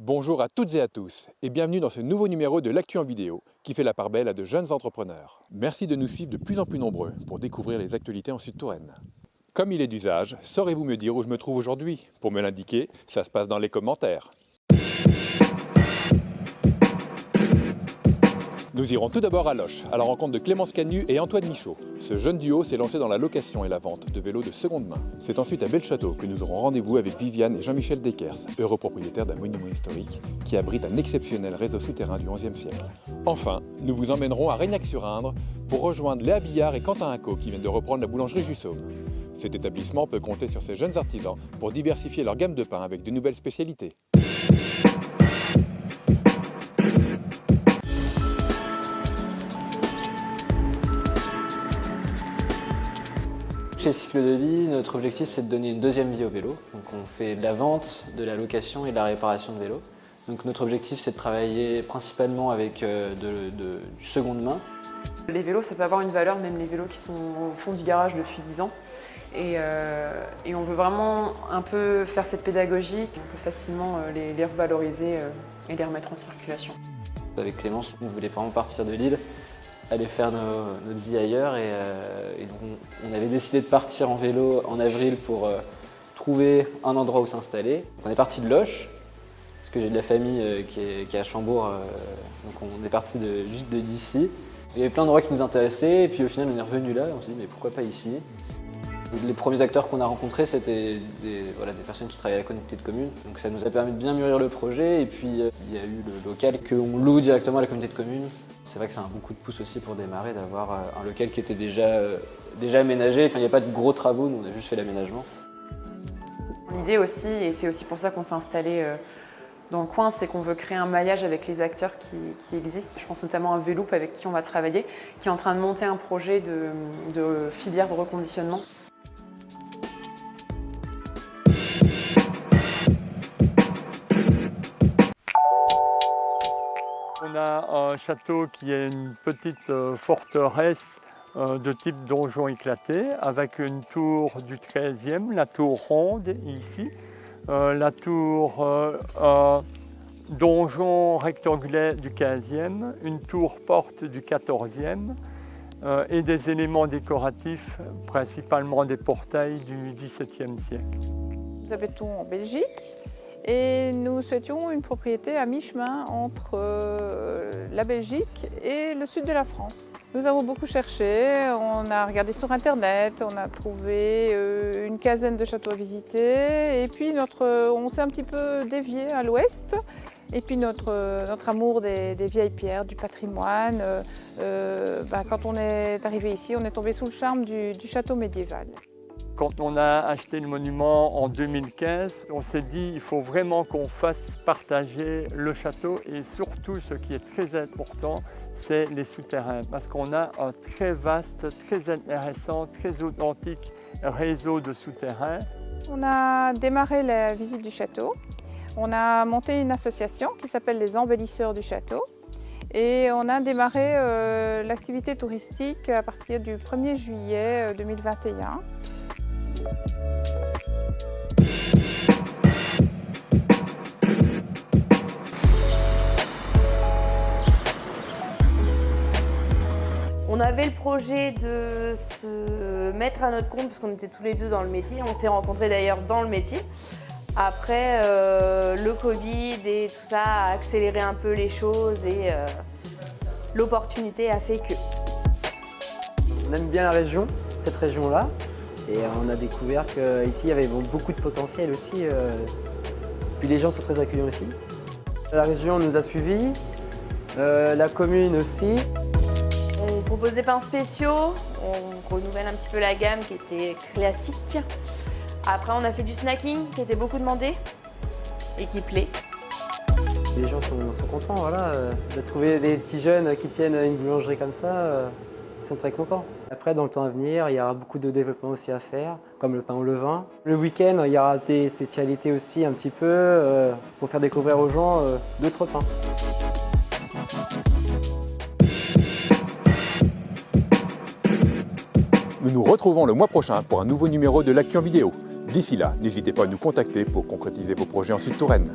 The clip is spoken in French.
Bonjour à toutes et à tous et bienvenue dans ce nouveau numéro de l'Actu en vidéo qui fait la part belle à de jeunes entrepreneurs. Merci de nous suivre de plus en plus nombreux pour découvrir les actualités en Sud-Touraine. Comme il est d'usage, saurez-vous me dire où je me trouve aujourd'hui? Pour me l'indiquer, ça se passe dans les commentaires. Nous irons tout d'abord à Loches, à la rencontre de Clémence Canu et Antoine Michaud. Ce jeune duo s'est lancé dans la location et la vente de vélos de seconde main. C'est ensuite à Belchâteau que nous aurons rendez-vous avec Viviane et Jean-Michel Dekers, heureux propriétaires d'un monument historique qui abrite un exceptionnel réseau souterrain du XIe siècle. Enfin, nous vous emmènerons à Reignac-sur-Indre pour rejoindre Léa Billard et Quentin Acco qui viennent de reprendre la boulangerie Jussaume. Cet établissement peut compter sur ces jeunes artisans pour diversifier leur gamme de pain avec de nouvelles spécialités. Chez Cycle de Vie, notre objectif c'est de donner une deuxième vie au vélo. Donc on fait de la vente, de la location et de la réparation de vélos. Donc notre objectif c'est de travailler principalement avec du seconde main. Les vélos ça peut avoir une valeur, même les vélos qui sont au fond du garage depuis 10 ans. Et on veut vraiment un peu faire cette pédagogie, on peut facilement les revaloriser et les remettre en circulation. Avec Clémence, on voulait vraiment partir de Lille, aller faire notre vie ailleurs et donc on avait décidé de partir en vélo en avril pour trouver un endroit où s'installer. On est parti de Loches, parce que j'ai de la famille qui est à Chambourg, donc on est parti juste d'ici. Il y avait plein d'endroits qui nous intéressaient et puis au final on est revenu là et on s'est dit mais pourquoi pas ici. Les premiers acteurs qu'on a rencontrés, c'était des personnes qui travaillaient à la communauté de communes. Donc ça nous a permis de bien mûrir le projet. Et puis il y a eu le local qu'on loue directement à la communauté de communes. C'est vrai que c'est un bon coup de pouce aussi pour démarrer d'avoir un local qui était déjà aménagé. Enfin, il n'y a pas de gros travaux, nous on a juste fait l'aménagement. L'idée aussi, et c'est aussi pour ça qu'on s'est installé dans le coin, c'est qu'on veut créer un maillage avec les acteurs qui existent. Je pense notamment à Véloop avec qui on va travailler, qui est en train de monter un projet de filière de reconditionnement. On a un château qui est une petite forteresse de type donjon éclaté avec une tour du XIIIe, la tour ronde ici, la tour donjon rectangulaire du XVe, une tour porte du XIVe et des éléments décoratifs, principalement des portails du XVIIe siècle. Nous habitons en Belgique. Et nous souhaitions une propriété à mi-chemin entre la Belgique et le sud de la France. Nous avons beaucoup cherché, on a regardé sur internet, on a trouvé une quinzaine de châteaux à visiter et puis on s'est un petit peu dévié à l'ouest. Et puis notre amour des vieilles pierres, du patrimoine, quand on est arrivé ici, on est tombé sous le charme du château médiéval. Quand on a acheté le monument en 2015, on s'est dit qu'il faut vraiment qu'on fasse partager le château et surtout ce qui est très important, c'est les souterrains parce qu'on a un très vaste, très intéressant, très authentique réseau de souterrains. On a démarré la visite du château. On a monté une association qui s'appelle les Embellisseurs du Château et on a démarré l'activité touristique à partir du 1er juillet 2021. On avait le projet de se mettre à notre compte parce qu'on était tous les deux dans le métier. On s'est rencontrés d'ailleurs dans le métier. Après, le Covid et tout ça a accéléré un peu les choses et l'opportunité a fait que. On aime bien la région, cette région-là. Et on a découvert qu'ici, il y avait beaucoup de potentiel aussi. Puis les gens sont très accueillants aussi. La région nous a suivis, la commune aussi. On propose des pains spéciaux, on renouvelle un petit peu la gamme qui était classique. Après, on a fait du snacking qui était beaucoup demandé et qui plaît. Les gens sont contents, voilà, de trouver des petits jeunes qui tiennent une boulangerie comme ça. Ils sont très contents. Après, dans le temps à venir, il y aura beaucoup de développement aussi à faire, comme le pain au levain. Le week-end, il y aura des spécialités aussi un petit peu pour faire découvrir aux gens d'autres pains. Nous nous retrouvons le mois prochain pour un nouveau numéro de l'Actu en vidéo. D'ici là, n'hésitez pas à nous contacter pour concrétiser vos projets en Sud-Touraine.